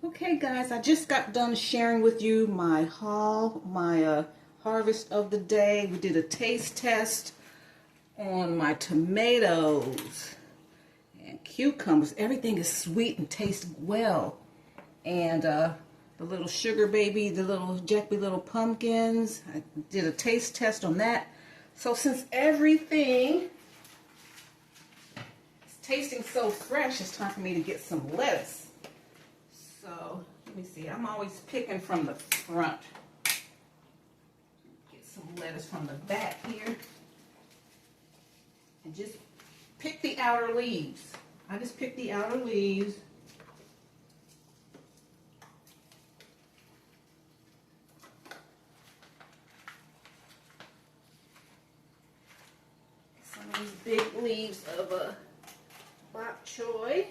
Okay guys, I just got done sharing with you my haul, my harvest of the day. We did a taste test on my tomatoes and cucumbers. Everything is sweet and tastes well. And the little sugar baby, the little Jack little pumpkins, I did a taste test on that. So since everything is tasting so fresh, it's time for me to get some lettuce. So, let me see. I'm always picking from the front. Get some lettuce from the back here. And just pick the outer leaves. I just pick the outer leaves. Some of these big leaves of bok choy.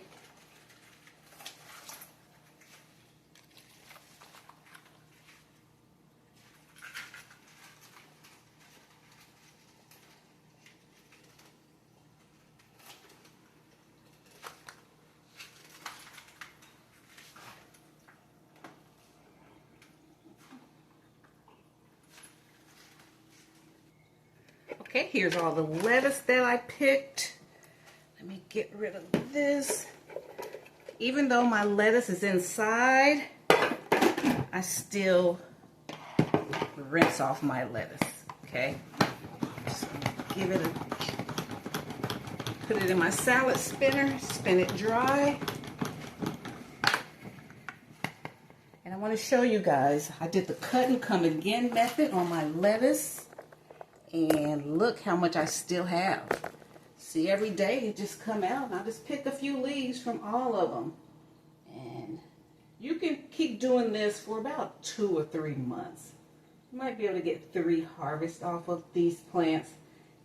Okay, here's all the lettuce that I picked. Let me get rid of this. Even though my lettuce is inside, I still rinse off my lettuce, okay? Just give it put it in my salad spinner, spin it dry. And I want to show you guys, I did the cut and come again method on my lettuce. And look how much I still have. See, every day it just come out and I just pick a few leaves from all of them. And you can keep doing this for about 2 or 3 months. You might be able to get 3 harvests off of these plants.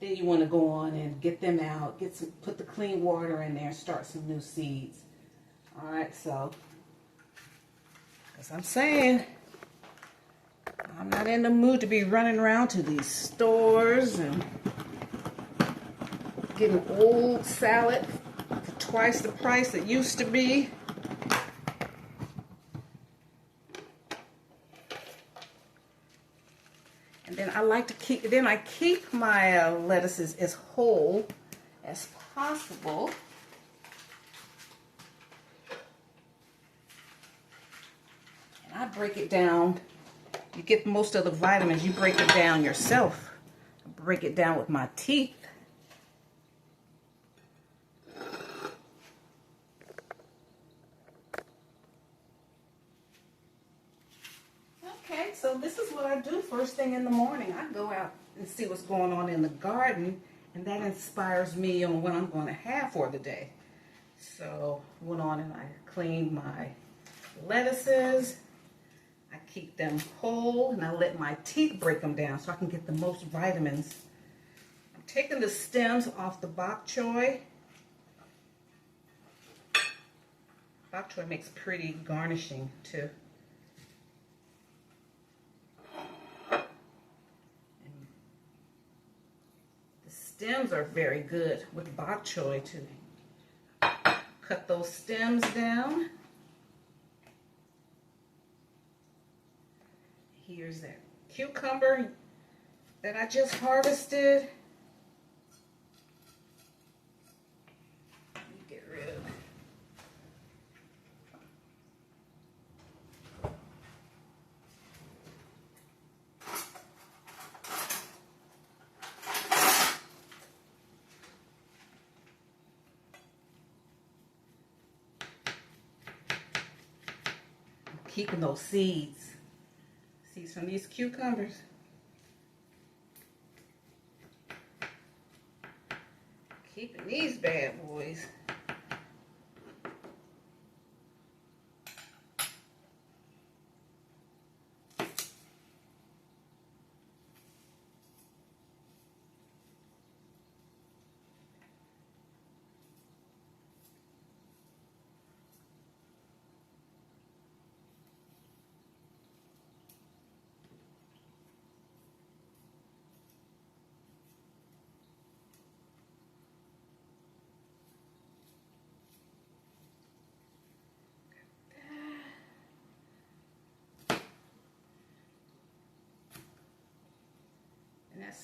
Then you want to go on and get them out, put the clean water in there, start some new seeds. All right, so as I'm saying, I'm not in the mood to be running around to these stores and getting old salad for twice the price it used to be. And then I like to keep my lettuces as whole as possible. And I break it down. You get most of the vitamins, you break it down yourself. I break it down with my teeth. Okay, so this is what I do first thing in the morning. I go out and see what's going on in the garden, and that inspires me on what I'm going to have for the day. So I went on and I cleaned my lettuces. I keep them whole and I let my teeth break them down so I can get the most vitamins. I'm taking the stems off the bok choy. Bok choy makes pretty garnishing too. And the stems are very good with bok choy too. Cut those stems down. Here's that cucumber that I just harvested. Let me get rid of it. I'm keeping those seeds. Seeds from these cucumbers. Keeping these bad boys.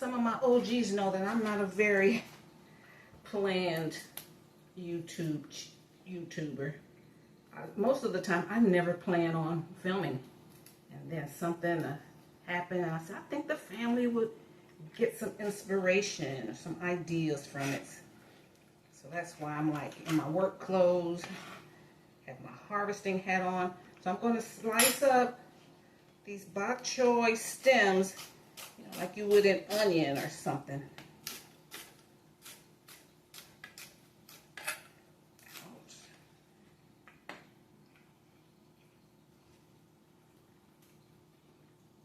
some of my OGs know that I'm not a very planned YouTuber. Most of the time, I never plan on filming. And then something happened, and I said, I think the family would get some inspiration or some ideas from it. So that's why I'm like in my work clothes, have my harvesting hat on. So I'm going to slice up these bok choy stems, you know, like you would an onion or something. Ouch.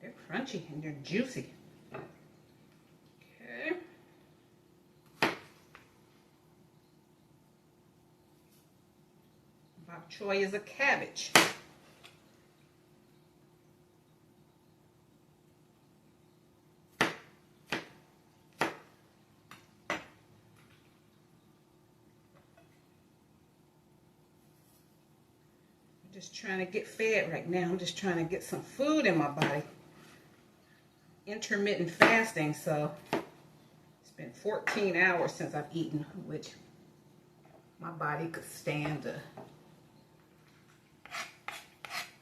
They're crunchy and they're juicy. Okay. Bok choy is a cabbage. Just trying to get fed right now. I'm just trying to get some food in my body. Intermittent fasting, so it's been 14 hours since I've eaten, which my body could stand to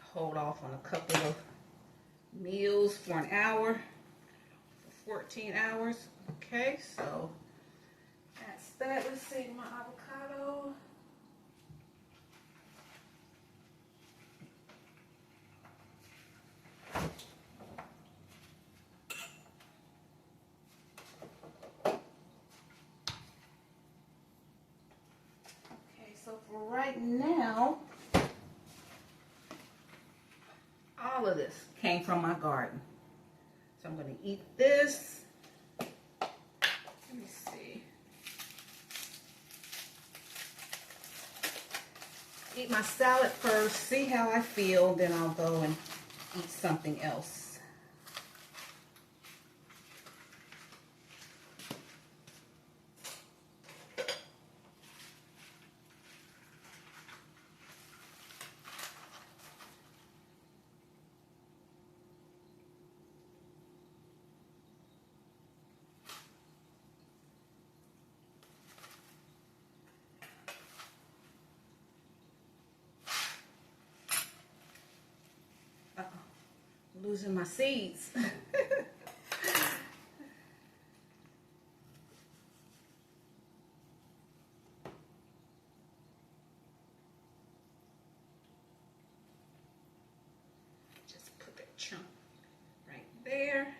hold off on a couple of meals for an hour, for 14 hours. Okay, so that's that. Let's see, my avocado. So for right now, all of this came from my garden. So I'm going to eat this. Let me see. Eat my salad first, see how I feel, then I'll go and eat something else. Losing my seeds. Just put that chunk right there.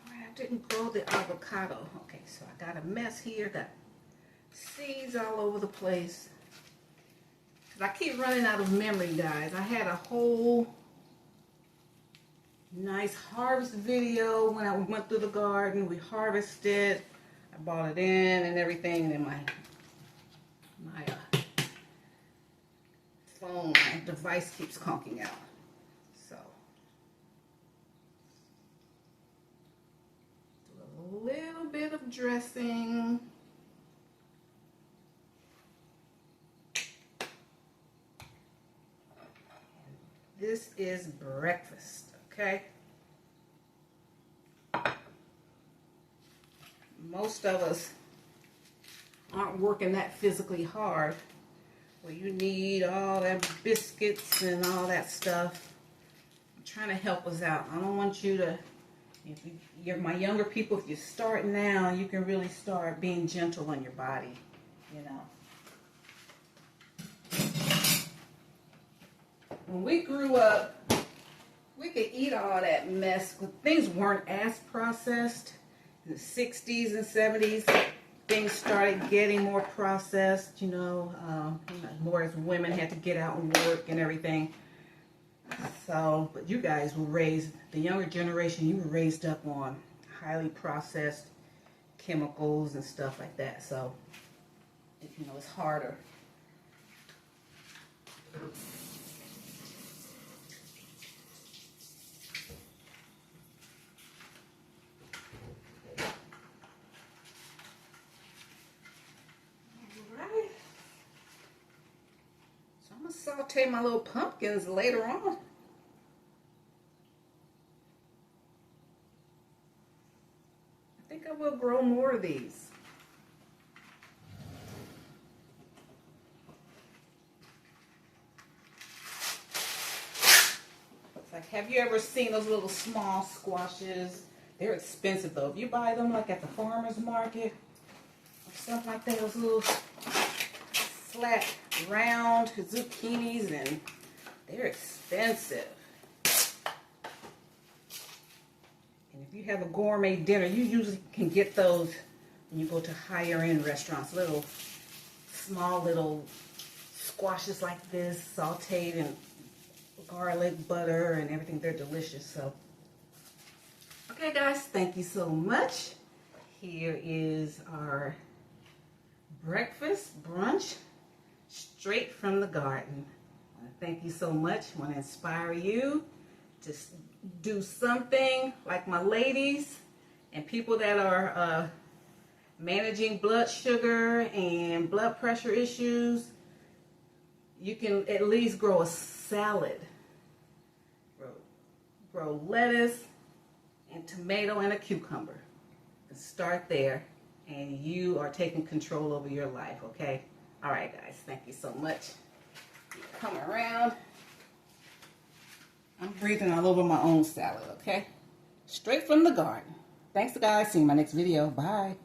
I didn't grow the avocado. Okay, so I got a mess here. Got seeds all over the place. I keep running out of memory, guys. I had a whole nice harvest video when I went through the garden. We harvested. I brought it in and everything, and then my phone, my device keeps conking out. So do a little bit of dressing. This is breakfast, okay? Most of us aren't working that physically hard, where you need all that biscuits and all that stuff. I'm trying to help us out. I don't want you to, if you're my younger people, if you start now, you can really start being gentle on your body, you know. When we grew up, we could eat all that mess. Things weren't as processed. In the 60s and 70s, things started getting more processed, you know, more as women had to get out and work and everything. So, but you guys were raised, the younger generation, you were raised up on highly processed chemicals and stuff like that. So, you know, it's harder. saute my little pumpkins later on. I think I will grow more of these. It's like, have you ever seen those little small squashes? They're expensive though. If you buy them like at the farmer's market or something like that, those little flat, round zucchinis, and they're expensive. And if you have a gourmet dinner, you usually can get those when you go to higher end restaurants. Small little squashes like this, sauteed in garlic, butter, and everything. They're delicious. So, okay guys, thank you so much. Here is our breakfast, brunch, straight from the garden. Thank you so much. I want to inspire you to do something like my ladies and people that are managing blood sugar and blood pressure issues. You can at least grow a salad, grow lettuce and tomato and a cucumber. Start there and you are taking control over your life, okay? All right, guys, thank you so much. Come around. I'm breathing all over my own salad, okay? Straight from the garden. Thanks, guys. See you in my next video. Bye.